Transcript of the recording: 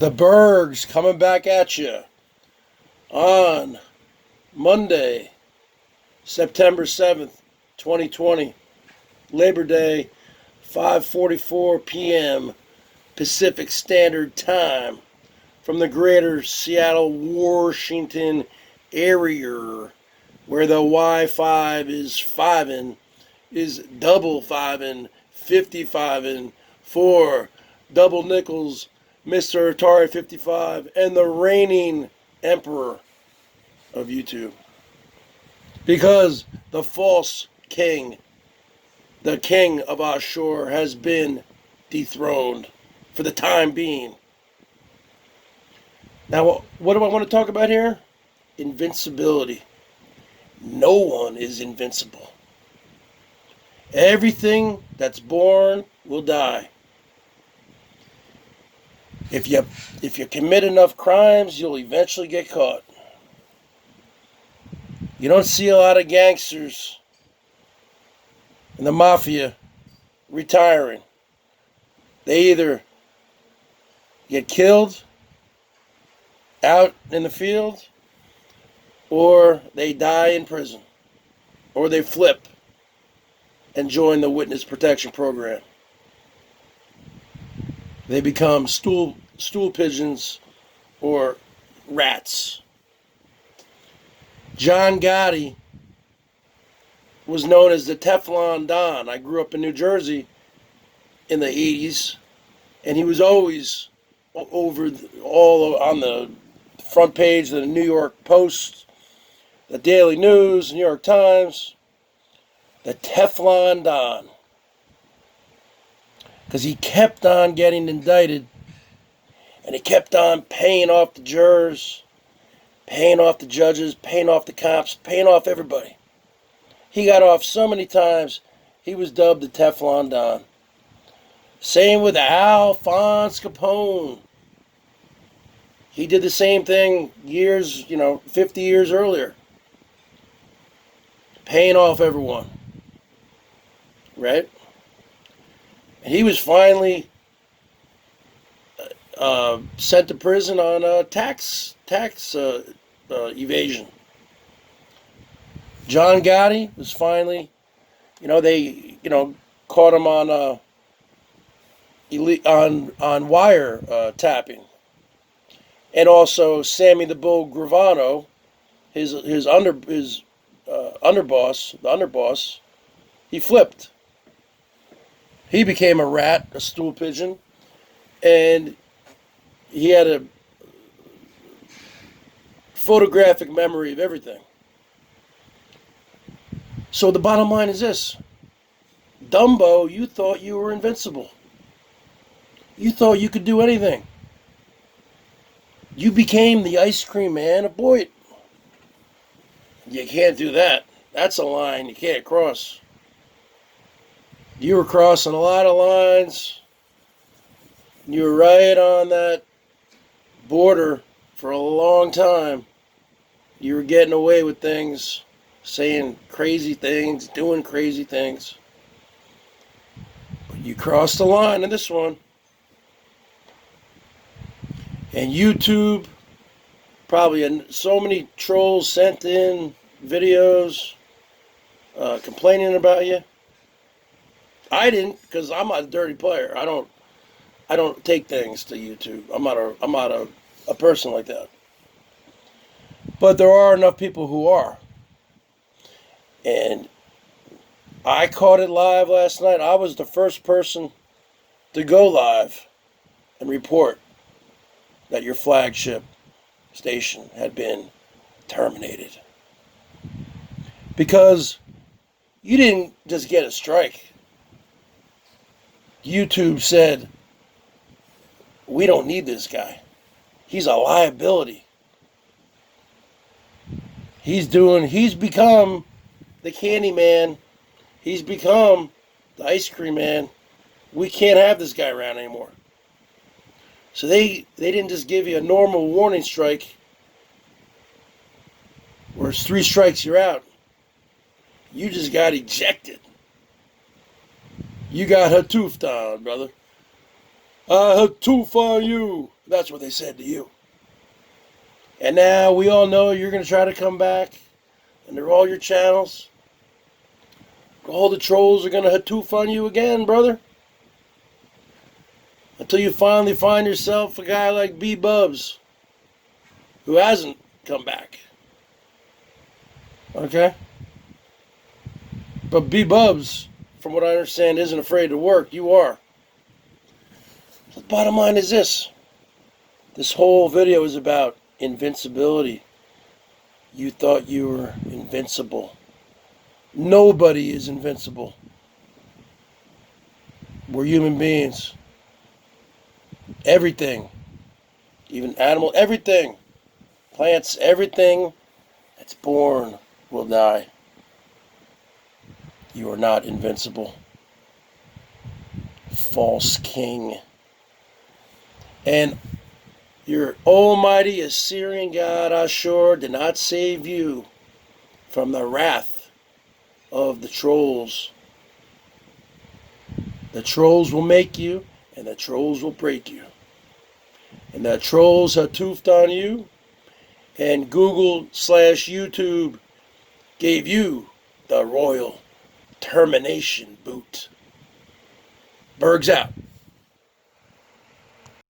The Bergs coming back at you on Monday, September 7th, 2020, Labor Day, 5:44 p.m. Pacific Standard Time from the greater Seattle, Washington area, where the Wi-Fi is fiving, is double fiving, 55ing for double nickels, Mr. Atari 55, and the reigning emperor of YouTube. Because the false king, the king of our shore, has been dethroned for the time being. Now, what do I want to talk about here? Invincibility. No one is invincible. Everything that's born will die. If you commit enough crimes, you'll eventually get caught. You don't see a lot of gangsters and the mafia retiring. They either get killed out in the field, or they die in prison, or they flip and join the witness protection program. They become stool pigeons or rats. John Gotti was known as the Teflon Don. I grew up in New Jersey in the 80s, and he was always all on the front page of the New York Post, the Daily News, New York Times, the Teflon Don. Because he kept on getting indicted, and he kept on paying off the jurors, paying off the judges, paying off the cops, paying off everybody. He got off so many times, he was dubbed the Teflon Don. Same with Alphonse Capone. He did the same thing 50 years earlier. Paying off everyone. Right? And he was finally sent to prison on tax evasion. John Gotti was finally, they caught him on wire tapping, and also Sammy the Bull Gravano, his underboss, the underboss, he flipped. He became a rat, a stool pigeon, and he had a photographic memory of everything. So the bottom line is this. Dumbo, you thought you were invincible. You thought you could do anything. You became the ice cream man of Boyd. You can't do that. That's a line you can't cross. You were crossing a lot of lines. You were right on that border for a long time. You were getting away with things, saying crazy things, doing crazy things. But you crossed the line in this one. And YouTube, probably so many trolls sent in videos complaining about you. I didn't, because I'm not a dirty player. I don't take things to YouTube. I'm not a person like that. But there are enough people who are. And I caught it live last night. I was the first person to go live and report that your flagship station had been terminated. Because you didn't just get a strike. YouTube said, we don't need this guy. He's a liability. He's become the candy man. He's become the ice cream man. We can't have this guy around anymore. So they didn't just give you a normal warning strike where it's 3 strikes, you're out. You just got ejected. You got Hatoofed on, brother. Hatoof on you. That's what they said to you. And now we all know you're going to try to come back, and they're all your channels. All the trolls are going to hatoof on you again, brother. Until you finally find yourself a guy like B-Bubs, who hasn't come back. Okay? But B-Bubs, from what I understand, isn't afraid to work. You are. The bottom line is this. This whole video is about invincibility. You thought you were invincible. Nobody is invincible. We're human beings. Everything. Even animal, everything. Plants, everything that's born will die. You are not invincible. False king. And your almighty Assyrian god Ashur did not save you from the wrath of the trolls. The trolls will make you, and the trolls will break you. And the trolls have toothed on you, and Google/YouTube gave you the royal termination boot. Bergs out.